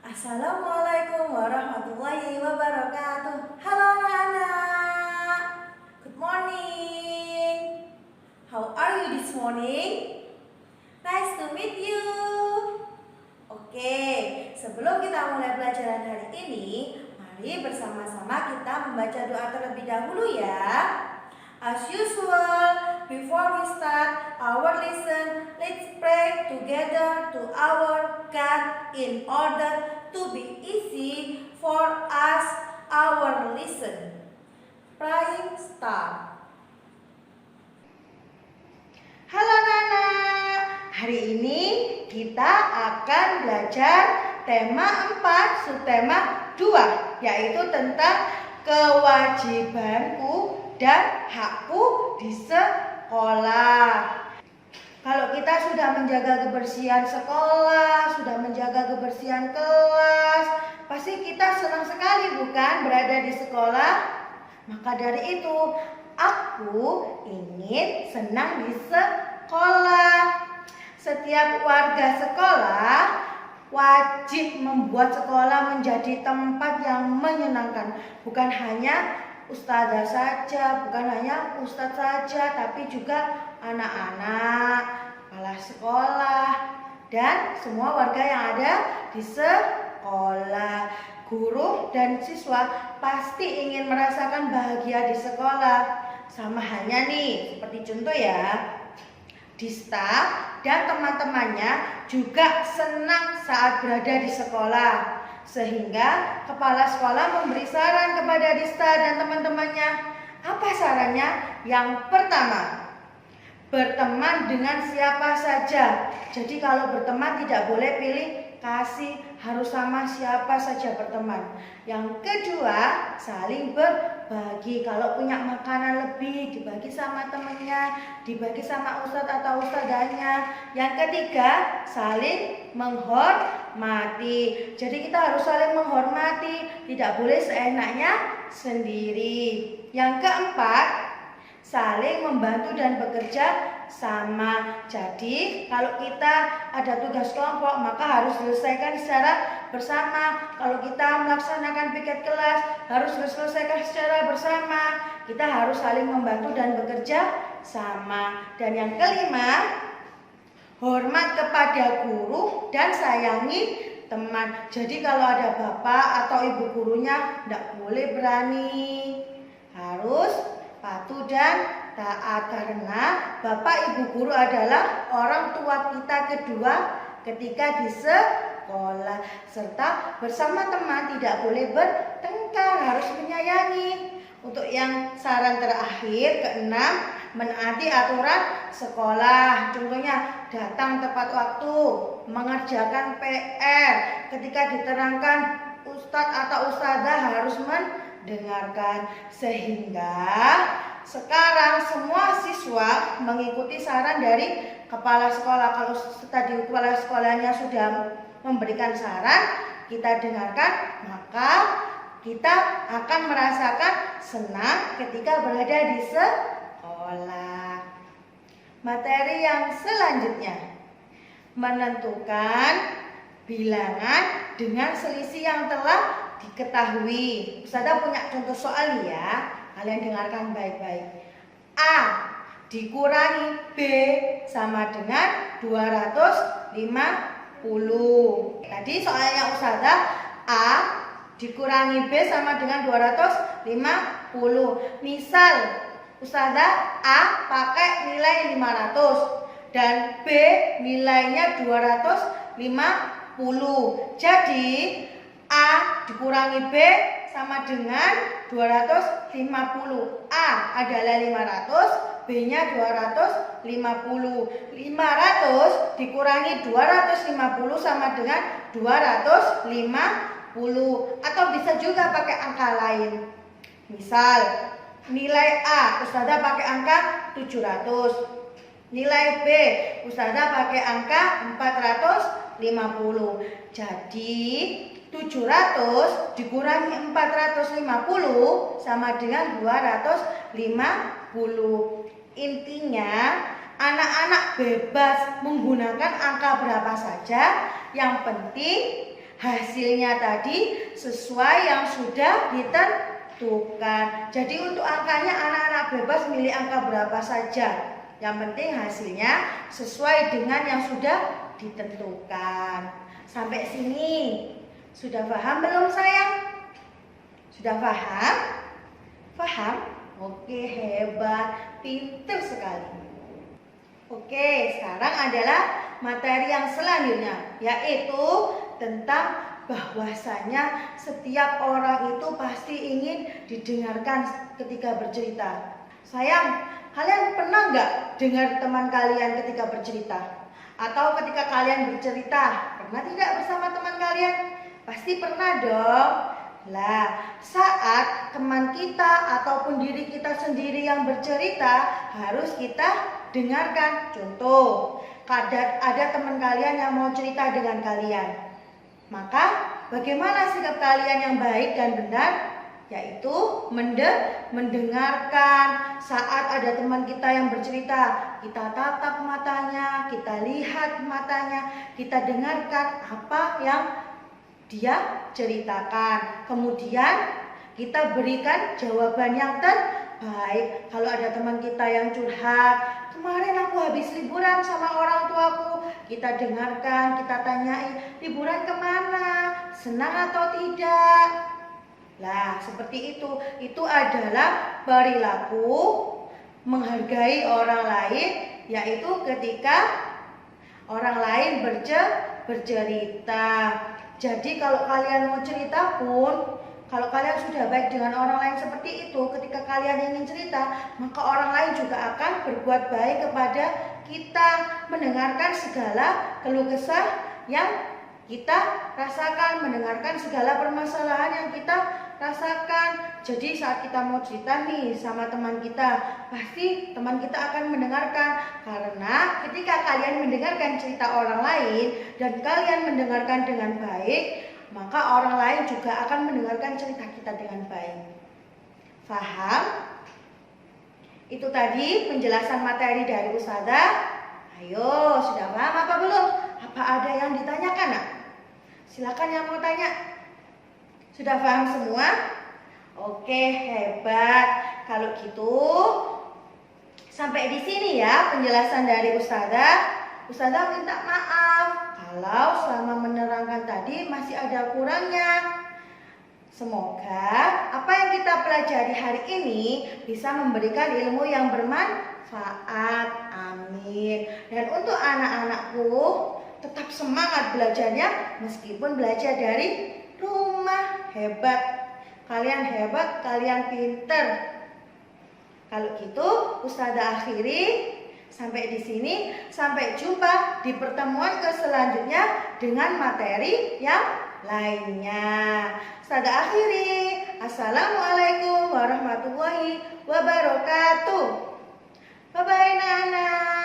Assalamualaikum warahmatullahi wabarakatuh. Halo anak-anak. Good morning. How are you this morning? Nice to meet you. Oke, sebelum kita mulai pelajaran hari ini, mari bersama-sama kita membaca doa terlebih dahulu ya. As usual, before we start our lesson, let's pray together to our God in order to be easy for us our lesson. Praying start. Halo anak-anak, hari ini kita akan belajar tema 4, subtema 2, yaitu tentang kewajibanku dan hakku di sekolah. Kalau kita sudah menjaga kebersihan sekolah, sudah menjaga kebersihan kelas, pasti kita senang sekali bukan berada di sekolah? Maka dari itu, aku ingin senang di sekolah. Setiap warga sekolah wajib membuat sekolah menjadi tempat yang menyenangkan. Bukan hanya ustazah saja, bukan hanya ustadz saja, tapi juga anak-anak, kepala sekolah, dan semua warga yang ada di sekolah. Guru dan siswa pasti ingin merasakan bahagia di sekolah. Sama halnya nih, seperti contoh ya, Dista dan teman-temannya juga senang saat berada di sekolah. Sehingga kepala sekolah memberi saran kepada Dista dan teman-temannya. Apa sarannya? Yang pertama, berteman dengan siapa saja. Jadi kalau berteman tidak boleh pilih kasih, harus sama siapa saja berteman. Yang kedua, saling berbagi. Kalau punya makanan lebih, dibagi sama temannya, dibagi sama ustadz atau ustadzahnya. Yang ketiga, saling menghormati. Jadi kita harus saling menghormati, tidak boleh seenaknya sendiri. Yang keempat, saling membantu dan bekerja sama. Jadi kalau kita ada tugas kelompok, maka harus selesaikan secara bersama. Kalau kita melaksanakan piket kelas, harus diselesaikan secara bersama. Kita harus saling membantu dan bekerja sama. Dan yang kelima, hormat kepada guru dan sayangi teman. Jadi kalau ada bapak atau ibu gurunya, tidak boleh berani, harus patuh dan taat, karena bapak ibu guru adalah orang tua kita kedua ketika di sekolah. Serta bersama teman tidak boleh bertengkar, harus menyayangi. Untuk yang saran terakhir, keenam, menaati aturan sekolah. Contohnya datang tepat waktu, mengerjakan PR, ketika diterangkan ustadz atau ustazah harus mendengarkan. Sehingga sekarang semua siswa mengikuti saran dari kepala sekolah. Kalau tadi kepala sekolahnya sudah memberikan saran, kita dengarkan, maka kita akan merasakan senang ketika berada di sekolah. Materi yang selanjutnya, menentukan bilangan dengan selisih yang telah diketahui. Ustazah punya contoh soal ya, kalian dengarkan baik-baik. A dikurangi B sama dengan 250. Tadi soalnya Ustazah, A dikurangi B sama dengan 250. Misal Ustazah A pakai nilai 500 dan B nilainya 250. Jadi A dikurangi B sama dengan 250. A adalah 500, B-nya 250. 500 dikurangi 250 sama dengan 250. Atau bisa juga pakai angka lain. Misal nilai A Ustazah pakai angka 700. Nilai B Ustazah pakai angka 450. Jadi 700 dikurangi 450 sama dengan 250. Intinya anak-anak bebas menggunakan angka berapa saja, yang penting hasilnya tadi sesuai yang sudah ditentukan. Jadi untuk angkanya anak-anak bebas milih angka berapa saja. Yang penting hasilnya sesuai dengan yang sudah ditentukan. Sampai sini sudah paham belum sayang? Sudah paham? Paham? Oke, hebat, pintar sekali. Oke, sekarang adalah materi yang selanjutnya, yaitu tentang bahwasanya setiap orang itu pasti ingin didengarkan ketika bercerita. Sayang, kalian pernah nggak dengar teman kalian ketika bercerita? Atau ketika kalian bercerita, pernah tidak bersama teman kalian? Pasti pernah dong. Lah, saat teman kita ataupun diri kita sendiri yang bercerita, harus kita dengarkan. Contoh, ada teman kalian yang mau cerita dengan kalian. Maka, bagaimana sikap kalian yang baik dan benar? Yaitu mendengarkan. Saat ada teman kita yang bercerita, kita tatap matanya, kita lihat matanya, kita dengarkan apa yang dia ceritakan. Kemudian kita berikan jawaban yang terbaik. Kalau ada teman kita yang curhat, kemarin aku habis liburan sama orang tuaku, kita dengarkan, kita tanyai, liburan kemana? Senang atau tidak? Lah, seperti itu. Itu adalah perilaku menghargai orang lain, yaitu ketika orang lain bercerita. Jadi kalau kalian mau cerita pun, kalau kalian sudah baik dengan orang lain seperti itu, ketika kalian ingin cerita, maka orang lain juga akan berbuat baik kepada kita, mendengarkan segala keluh kesah yang kita rasakan, mendengarkan segala permasalahan yang kita rasakan. Jadi saat kita mau cerita nih sama teman kita, pasti teman kita akan mendengarkan. Karena ketika kalian mendengarkan cerita orang lain dan kalian mendengarkan dengan baik, maka orang lain juga akan mendengarkan cerita kita dengan baik. Paham? Itu tadi penjelasan materi dari Ustazah. Ayo, sudah paham apa belum? Apa ada yang ditanyakan, Nak? Silakan yang mau tanya. Sudah paham semua? Oke, hebat. Kalau gitu, sampai di sini ya penjelasan dari Ustazah. Ustazah minta maaf kalau selama menerangkan tadi masih ada kurangnya. Semoga apa yang kita pelajari hari ini bisa memberikan ilmu yang bermanfaat. Amin. Dan untuk anak-anakku, tetap semangat belajarnya meskipun belajar dari rumah. Hebat. Kalian hebat, kalian pinter. Kalau gitu, Ustazah akhiri sampai di sini. Sampai jumpa di pertemuan selanjutnya dengan materi yang lainnya. Ustazah akhiri. Assalamualaikum warahmatullahi wabarakatuh. Bye bye, Nana.